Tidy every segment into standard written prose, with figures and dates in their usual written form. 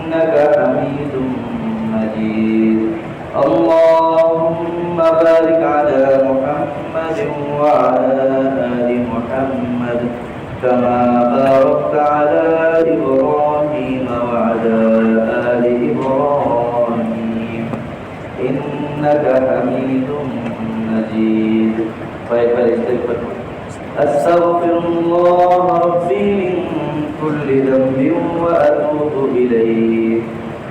إنك حميد مجيد اللهم بارك على محمد وعلى آل محمد كما باركت على إبراهيم وعلى آل إبراهيم إنك حميد مجيد. أستغفر الله ربي من كل ذنب وأتوب إليه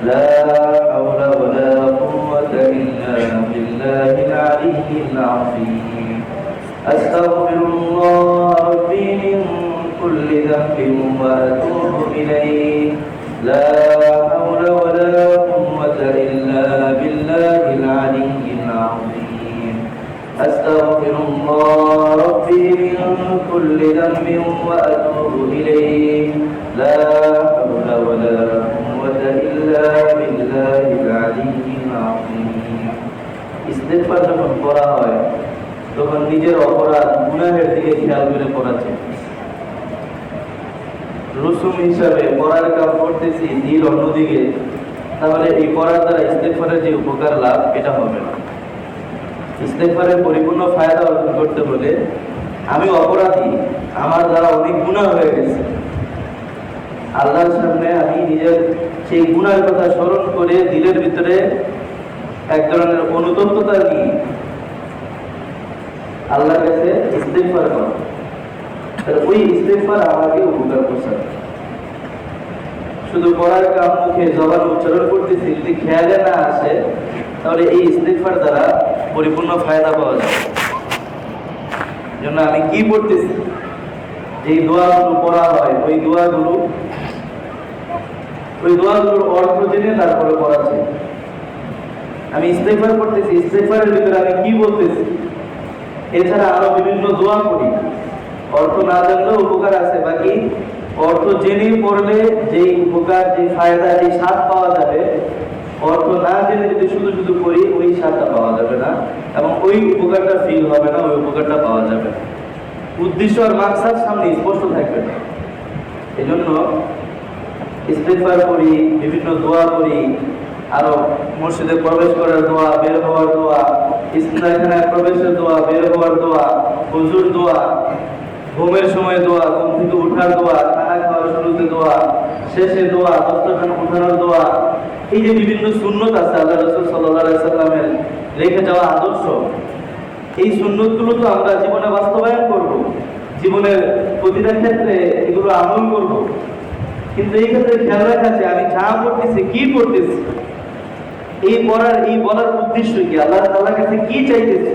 لا حول ولا قوة إلا بالله العلي العظيم. أستغفر الله ربي من كل ذنب وأتوب إليه لا حول ولا قوة إلا بالله العلي العظيم. أستغفر الله ربي من كل ذنب وأتوب إليه لا حول ولا قوة إلا بالله العلي العظيم. ইস্তেগফার যখন করা হয় তখন নিজের অপরাধ গুনাহের দিকে খেয়াল করে করা চাই। রসুম হিসাবে পড়ার কাজ করতেছি দিল অন্যদিকে, তাহলে এই পড়ার দ্বারা ইস্তেগফারের যে উপকার লাভ এটা হবে না। ইস্তেগফারের পরিপূর্ণ ফায়দা অর্জন করতে হলে আমি অপরাধী, আমার দ্বারা অনেক গুনাহ হয়ে গেছে, আল্লাহর সামনে আমি নিজের সেই গুনাহের কথা স্মরণ করে দিলের ভিতরে এক ধরনের অনুতপ্ততা নিয়ে আল্লাহর কাছে ইস্তেগফার করা, ওই ইস্তেগফার আমাকে উপকার করছে। শুধু পড়ার কাম মুখে জবান উচ্চারণ করতেছি, যদি খেয়ালে না আসে তাহলে এই ইস্তেগফার দ্বারা পরিপূর্ণ ফায়দা পাওয়া যায়। জন্য আমি কি পড়তেছি, এই দোয়াগুলো পড়া হয় ওই দোয়াগুলোর অর্থ জেনে তারপরে পড়া চাই। আমি ইস্তেগফার করতেছি, ইস্তেগফারের ভিতরে আমি কি বলতেছি, এছাড়া আরো বিভিন্ন দোয়া করি, অর্থ না জানলেও উপকার আছে, বাকি অর্থ জেনে পড়লে যেই উপকার, যে ফায়দা, যে স্বাদ পাওয়া যাবে, অর্থ না জেনে যদি শুধু শুধু করি ওই স্বাদটা পাওয়া যাবে না এবং ওই উপকারটা ফিল হবে না, ওই উপকারটা পাওয়া যাবে না। উদ্দেশ্য আর মাকসাদ সামনে স্পষ্ট থাকবে না। এই জন্য ইস্তেগফার করি, বিভিন্ন দোয়া করি, আরো মসজিদে প্রবেশ করার দোয়া, বের হওয়ার দোয়া, ইসলামখানায় প্রবেশের দোয়া, বের হওয়ার দোয়া, হুজুর দোয়া, ঘুমের সময় দোয়া, ঘুম থেকে উঠার দোয়া, খানা খাওয়ার শুরুতে দোয়া, শেষে দোয়া, দস্তরখানা উঠানোর দোয়া, এই যে বিভিন্ন সুন্নত আছে আল্লাহ রাসূল সাল্লাল্লাহু আলাইহি সাল্লামের রেখে যাওয়া আদর্শ, এই সুন্নতগুলো তো আমরা জীবনে বাস্তবায়ন করব, জীবনের প্রতিটা ক্ষেত্রে এগুলো আমল করব। কিন্তু এই ক্ষেত্রে খেয়াল রাখা আছে আমি যা করতেছি, কি করতেছি, এই বলার উদ্দেশ্য কি, আল্লাহ তাআলার কাছে কি চাইতেছি,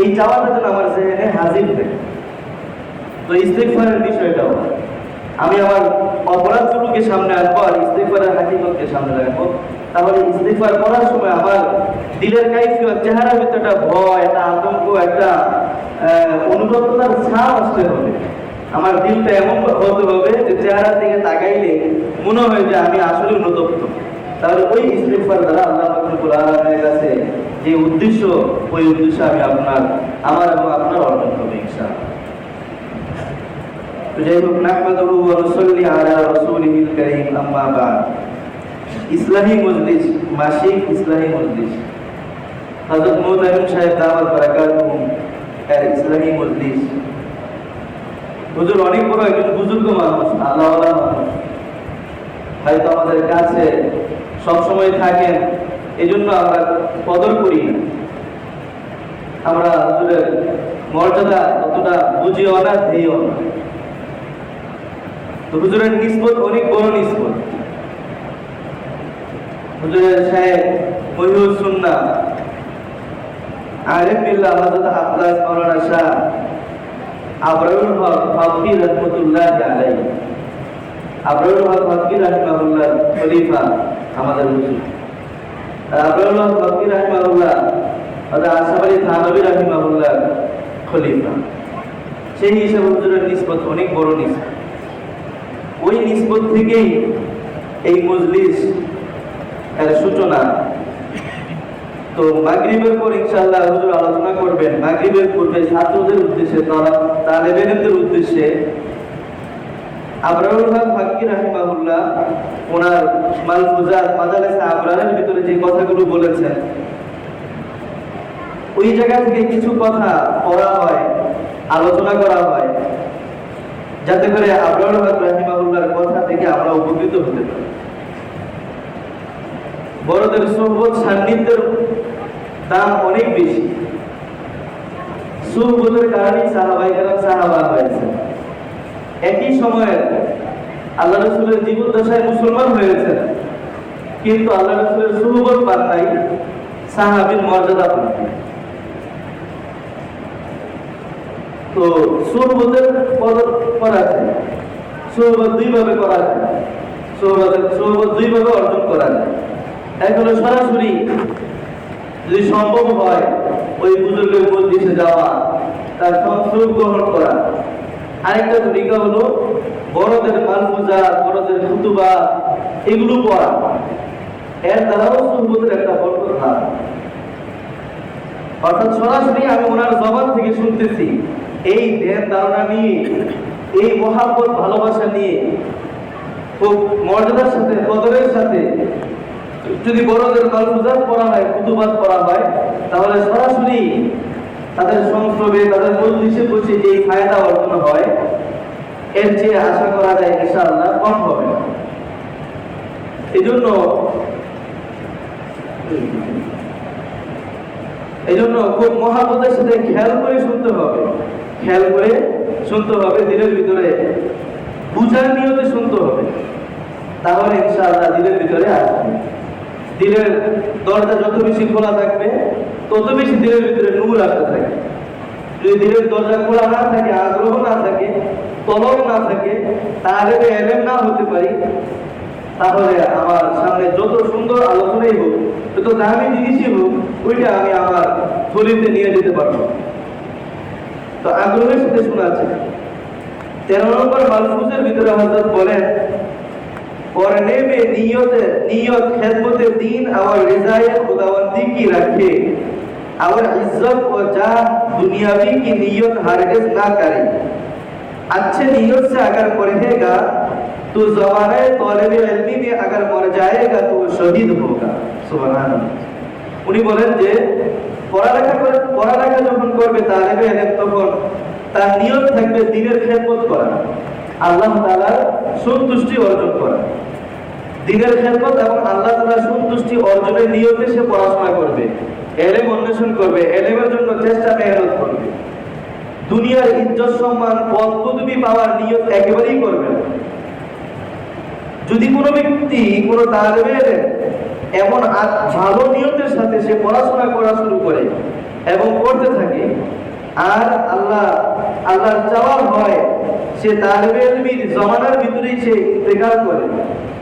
এই চাওয়াটা যেন আমার জেহেনে হাজির থাকে। তো ইস্তেগফারের বিষয়টাও আমি আমার অপরাধগুলোকে সামনে আনবো আর ইস্তেগফারের হাকিকতকে সামনে রাখবো। তাহলে ইস্তেগফার করার সময় আমার দিলের কাইফিয়ত, চেহারার ভিতরে একটা ভয়, একটা আতঙ্ক, একটা অনুতপ্ততার ছাপ আসতে হবে। আমার দিলটা এমন হতে হবে যে চেহারার দিকে তাকাইলে মনে হয় যে আমি আসলে অনুতপ্ত। তাহলে ওই ইস্তেগফার দ্বারা আল্লাহ রাব্বুল আলামিনের কাছে যে উদ্দেশ্য, ওই উদ্দেশ্য আমার এবং আপনার অর্জন হবে ইনশাআল্লাহ। যাই হোক, নাহমাদুহু ওয়া নুসাল্লি আলা রাসূলিহিল কারীম, আম্মা বা'দ। ইসলামী মজলিস, মাসিক ইসলামী মজলিস, হযরত মুহতামিম সাহেব দাওয়াত বারাকাতুহুম এর ইসলামী মজলিস। হুজুর অনেক বড় একজন বুজুর্গ মানুষ, আল্লাহওয়ালা মানুষ, হয়তো আমাদের কাছে সবসময় থাকেন, এজন্য আমরা কদর করি না, আমরা হুজুরের মর্যাদা অতটা বুঝিও না, দিইও না। তো হুজুরের নিসবত অনেক বড় নিসবত। হুজুরের শায়েখ মহিউস সুন্নাহ আরিফ বিল্লাহ হযরত হাফেজ মাওলানা শাহ আবরারুল হক ফাকি রাহমাতুল্লাহি আলাইহি, আবরারুল হক ফাকি রাহিমাহুল্লাহ খলিফা আমাদের হুজুর। আবরারুল হক ফাকি রাহিমাহুল্লাহ হযরত আশরাফ আলী থানভী রাহিমাহুল্লাহ খলিফা। সেই হিসাবে হুজুরের নিসবত অনেক বড় নিসবত। ওই নিসবত থেকেই এই মজলিস এর সূচনা। তো মাগরিবের পর ইনশাআল্লাহ হুজুর আলোচনা করবেন। মাগরিবের পূর্বে ছাত্রদের উদ্দেশ্যে, তালেবে ইলমের উদ্দেশ্যে আবরারুল হক ফাকি রাহিমাহুল্লাহ ওনার মালফুজাত মাজালিসে আবরারের ভিতরে যে কথাগুলো বলেছেন, ওই জায়গা থেকে কিছু কথা পড়া হয়, আলোচনা করা হয়, যাতে করে আবরার রাহিমাহুল্লাহর কথা থেকে আমরা উপকৃত হতে পারি। বড়দের সোহবত সান্নিধ্যের দাম অনেক বেশি। সোহবতের কারণে সাহাবায়ে কেরাম সাহাবা হয়েছে। একই সময়ে আল্লাহ রাসূলের জীবদ্দশায় মুসলমান হয়েছে, কিন্তু আল্লাহ রাসূলের সোহবত পান নাই, সাহাবীর মর্যাদা পান নাই। তো সোহবতের কদর করা যায়, সোহবত দুই ভাবে করা যায়, সোহবত দুই ভাবে অর্জন করা যায়। এক হলো সরাসরি যদি সম্ভব হয় ওই বুজুর্গের মজলিসে যাওয়া, তার সংস্রব গ্রহণ করা। আরেকটা তরিকা হলো বড়দের মালফুজাত, বড়দের খুতুবা এগুলো পড়া, এর দ্বারাও সোহবতের একটা বরকত হয়। অর্থাৎ সরাসরি আমি ওনার জবান থেকে শুনতেছি, এই ধ্যান ধারণা নিয়ে, এই মহাব্বত ভালোবাসা নিয়ে, খুব মর্যাদার সাথে কদরের সাথে যদি বড়দের মালফুজাত পড়া হয়, খুতুবাত পড়া হয়, তাহলে সরাসরি তাদের সংস্রবে, তাদের মজলিসে বসে যে ফায়দা অর্জন হয়, এর চেয়ে আশা করা যায় ইনশাআল্লাহ কম হবে না। এজন্য খুব মহাব্বতের সাথে খেয়াল করে শুনতে হবে, খেয়াল করে শুনতে হবে, দিলের ভিতরে বুঝার নিয়তে শুনতে হবে, তাহলে ইনশাআল্লাহ দিলের ভিতরে আসবে। দিলের দরজা যত বেশি খোলা থাকবে, তত বেশি দিলের ভিতরে নূর আসতে থাকে। যদি দিলের দরজা খোলা না থাকে, আগ্রহ না থাকে, তলব না থাকে, তাহলে এলেম না হতে পারি, তাহলে আমার সামনে যত সুন্দর আলোচনাই হোক, যত দামি জিনিসই হোক, ওইটা আমি আমার শরীরে নিয়ে যেতে পারবো। তো আগ্রহের সাথে শোনা আছে। 13 নম্বর মালফুজের ভিতরে হযরত বলেন, पढ़ने में नियत खिदमत दीन और रिज़ाए खुदावंदी की रखे और इज्जत और जाह दुनियावी की नियत हरगिज़ ना करे। अच्छे नियत से अगर पढ़ेगा तो ज़माने तौलिब इल्मी में अगर मर जाएगा तो शहीद होगा। सुबहानाल्लाह। उन्हीं बोलें जे পড়ালেখা যখন করবে তালেবে ইলম, তখন তার নিয়ত থাকবে দ্বীনের খেদমত করা, আল্লাহ তাআলার সন্তুষ্টি অর্জন করা। দ্বীনের খেদমত এবং আল্লাহ তাআলার সন্তুষ্টি অর্জনের নিয়তে সে পড়াশোনা করবে, ইলম অন্বেষণ করবে, ইলমের জন্য চেষ্টা মেহনত করবে। দুনিয়ার ইজ্জত সম্মান পদ পদবি পাওয়ার নিয়ত একেবারেই করবে না। যদি কোনো ব্যক্তি, কোনো তালেবে ইলম এমন ভালো নিয়তের সাথে সে পড়াশোনা করা শুরু করে এবং করতে থাকে, আর আল্লাহর চাওয়া হয় সে তালেবে ইলমির জমানার ভিতরেই সে ইন্তেকাল করে,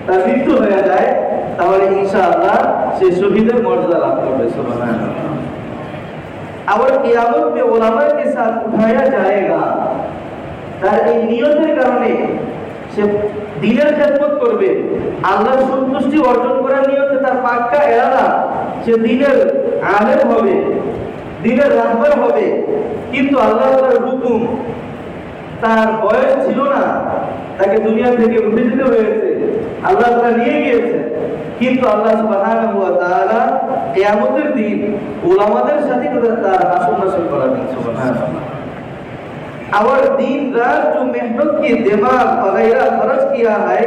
তার মৃত্যু হয়ে যায়, তাহলে ইনশাআল্লাহ সে শহীদের মর্যাদা লাভ করবে। সুবহানাল্লাহ। और कियामत में उलमा के साथ उठाया जाएगा। তার এই নিয়তের কারণে সে দ্বীনের খেদমত করবে, আল্লাহর সন্তুষ্টি অর্জন করার নিয়তে তার পাক্কা ইরাদা, সে দ্বীনের আলেম হবে, দ্বীনের রাহবার হবে, কিন্তু আল্লাহ তাআলার হুকুম, তার বয়স ছিল না, তাকে দুনিয়া থেকে উঠে যেতে হয়েছে, আল্লাহ তাআলা নিয়ে গিয়েছে, কিন্তু আল্লাহ সুবহানাহু ওয়া তাআলা কিয়ামতের দিন উলামাদের সাথে তার হাসর নাসর করাবেন। সুবহানাল্লাহ। और दिन रात जो मेहनत की दिमाग वगैरह खर्च किया है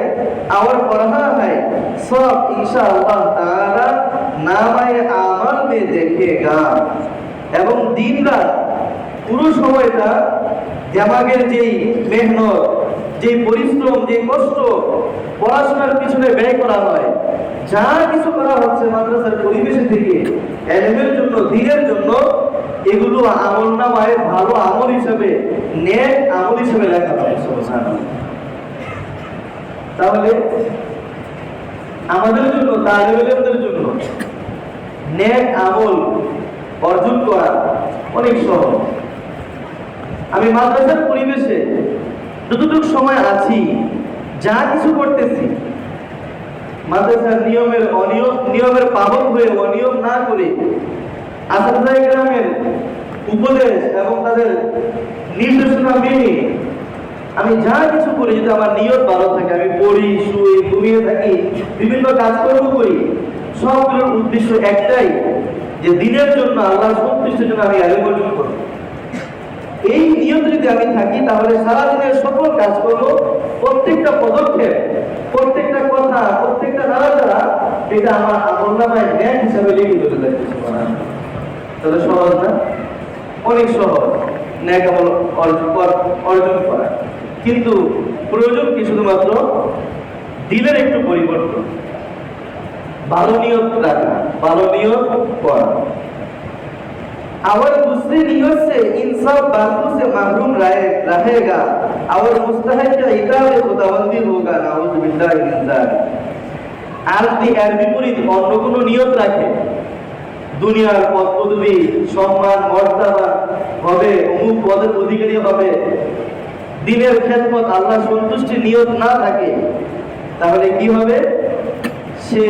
और पढ़ा है, सब इंशाअल्लाह ताला नामाए आमल में देखेगा। এবং দিন রাত পুরো সময়টা দিমাগের যেই মেহনত, যেই পরিশ্রম, যেই কষ্ট পড়াশোনার পিছনে ব্যয় করা হয়, যা কিছু করা হচ্ছে মাদ্রাসার পরিবেশে থেকে ইলমের জন্য, দ্বীনের জন্য, এগুলো আমলনামায় ভালো আমল হিসেবে, নেক আমল হিসেবে লেখা হবে। সুবহানাল্লাহ। তাহলে আমাদের জন্য, তালেবে ইলমদের জন্য নেক আমল অর্জন করা অনেক সহজ। আমি মাদ্রাসার পরিবেশে যতটুকু সময় আছি, যা কিছু করতেছি, মাদ্রাসার নিয়মের পাবক হয়ে অনিয়ম না করে, আসাদুল্লাহ কেরামের উপদেশ এবং তাদের নির্দেশনা মেনে আমি যা কিছু করি যদি আমার নিয়ত ভালো থাকে, আমি পড়ি, শুই, ঘুমিয়ে থাকি, বিভিন্ন কাজকর্ম করি, সবগুলোর উদ্দেশ্য একটাই, যে দিনের জন্য, আল্লাহর সন্তুষ্টির জন্য আমি ইলম অর্জন করব। এই নিয়ত যদি আমি থাকি, তাহলে সারাদিনের সকল কাজকর্ম, প্রত্যেকটা পদক্ষেপ, প্রত্যেকটা কথা, প্রত্যেকটা নাড়াচাড়া, এটা আমার আমলনামায় ন্যায় হিসাবে লিখিত হয়ে যাচ্ছে। তাহলে সহজ না? অনেক সহজ ন্যায় আমল অর্জন করা। কিন্তু প্রয়োজন কি? শুধুমাত্র দিলের একটু পরিবর্তন, ভালো নিয়ত রাখা, ভালো নিয়ত করা। और दूसरी नियत से इन सब बातों से महरूम रहेगा और मुस्तहिक इताब खुदाबंदी होगा, नाउज़ बिल्लाहि मिन जालिक। আর যদি এর বিপরীত অন্য কোনো নিয়ত রাখে, দুনিয়ার পদ পদবি, সম্মান, মর্যাদা হবে, অমুক পদের অধিকারী হবে, দিনের খেদমত, আল্লাহ সন্তুষ্টি নিয়ত না থাকে, তাহলে কি হবে? সে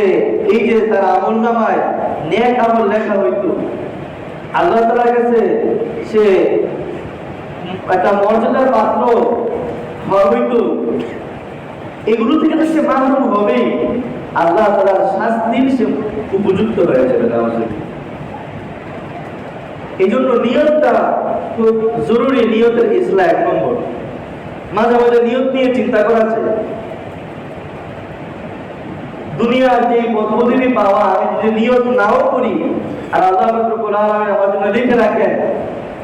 এই যে তার আমলনামায় নেক আমল লেখা হইতো, আল্লাহ তাআলার কাছে সে একটা মর্যাদার পাত্র হইতো, এগুলো থেকে তো সে মাহরুম হবেই, আল্লাহ তাআলার শাস্তির সে উপযুক্ত হয়ে যাবে। এই জন্য নিয়তটা খুব জরুরি। নিয়তের ইসলাহ 1 নম্বর। মাঝে মাঝে নিয়ত নিয়ে চিন্তা করা চাই। দুনিয়ার যে পদবি পাওয়া, আমি যদি নিয়ত নাও করি, আর আল্লাহ রাব্বুল আলামিন আমার জন্য লিখে রাখেন,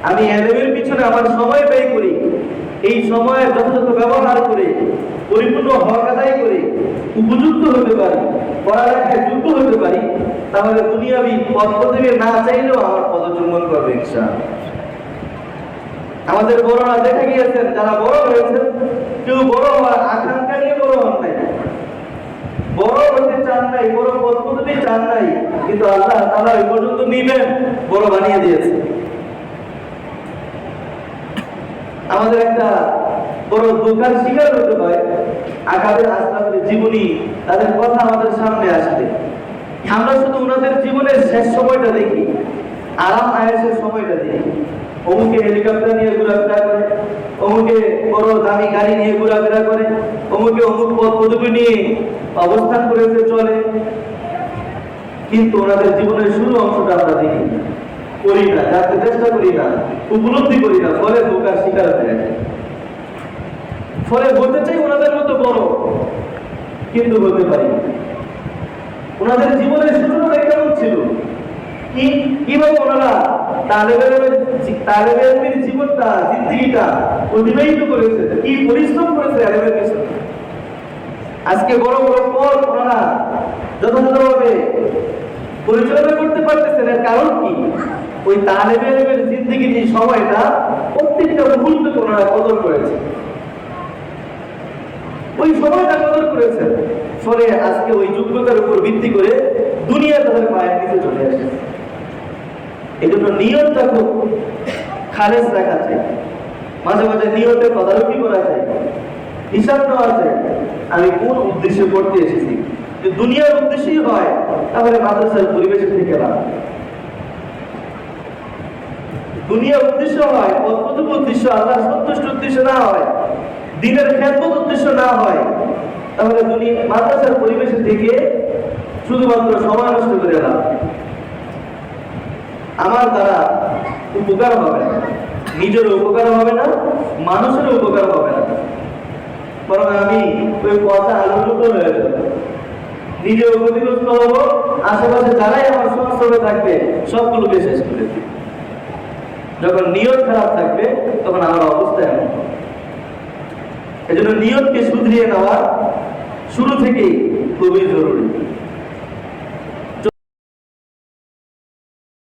আমি ইলমের পিছনে আমার সময় ব্যয় করি, এই সময়ের যথাযথ ব্যবহার করে, পরিপূর্ণ হক আদায় করে উপযুক্ত হতে পারি, পড়ালেখায় যুক্ত হতে পারি, তাহলে দুনিয়াবি পদবি না চাইলেও আমার পদচুম্বন করবে ইনশাআল্লাহ। আমাদের বড়রা দেখা গিয়েছেন, যারা বড় হয়েছেন, কেউ বড় হওয়ার আকাঙ্ক্ষা নিয়ে বড় হন নাই, বড় হতে চান নাই, বড় পদবি চান নাই, কিন্তু আল্লাহ তাআলা ওই পর্যন্ত নিবেন, বড় বানিয়ে দিয়েছে। আমাদের একটা বড় দোকান শিকার হতে হয়, আকাদের আস্তাদের জীবনী, তাদের কথা আমাদের সামনে আসবে, আমরা শুধু ওনাদের জীবনের শেষ সময়টা দেখি, আরাম আয়েশের সময়টা দেখি। অমুকে হেলিকপ্টার নিয়ে ঘোরাফেরা করে, অমুকে বড় দামি গাড়ি নিয়ে ঘোরাফেরা করে, অমুকে অমুক পদবি নিয়ে অবস্থান করেছে, চলে, কিন্তু ওনাদের জীবনের শুরু অংশটা আমরা দেখি, করি না, জানতে চেষ্টা করি না, উপলব্ধি করি না, ফলে ধোঁকার শিকার হয়ে যায়। ফলে হতে চাই ওনাদের মতো বড়, কিন্তু হতে পারি। ওনাদের জীবনের শুরুটা কেমন ছিল, কিভাবে ওনারা তালেবের জীবনটা, জিন্দেগিটা অতিবাহিত করেছে, কি পরিশ্রম করেছে ইলমের পিছনে। আজকে বড় বড় পদ ওনারা যথাযথভাবে পরিচালনা করতে পারতেছেন, এর কারণ কি? ওই তালেবের জিন্দেগির যে সময়টা, প্রত্যেকটা মুহূর্তকে ওনারা কদর করেছে, ওই সময়টা কদর করেছে। ফলে আজকে ওই যোগ্যতার উপর ভিত্তি করে দুনিয়া তাদের পায়ের নিচে চলে আসে। এই জন্য নিয়তটা খুব খালেস রাখা চাই, মাঝে মাঝে নিয়তের তদারকি করা যায়, হিসাব নেওয়া যায়, আমি কোন উদ্দেশ্যে পড়তে এসেছি। যদি দুনিয়ার উদ্দেশ্যই হয়, তাহলে মাদ্রাসার পরিবেশের থেকে লাভ। দুনিয়ার উদ্দেশ্য হয়, কতটুকু উদ্দেশ্য, আল্লাহ সন্তুষ্ট উদ্দেশ্য না হয়, দিনের খেদমত উদ্দেশ্য না হয়, তাহলে দুনিয়া মাদ্রাসার পরিবেশের থেকে শুধুমাত্র সময় নষ্ট করে লাভ। আমার দ্বারা উপকার হবে না, নিজের উপকার হবে না, মানুষের উপকার হবে না, বরং আমি ওই পথে আলোকিত হয়ে যাব, নিজেও ক্ষতিগ্রস্ত হব, আশেপাশে যারাই আমার সংস্পর্শে থাকবে সবগুলোকে শেষ করে দিই। যখন নিয়ত খারাপ থাকবে, তখন আমার অবস্থা এমন। এজন্য নিয়তকে শুধরিয়ে নেওয়া শুরু থেকেই খুবই জরুরি।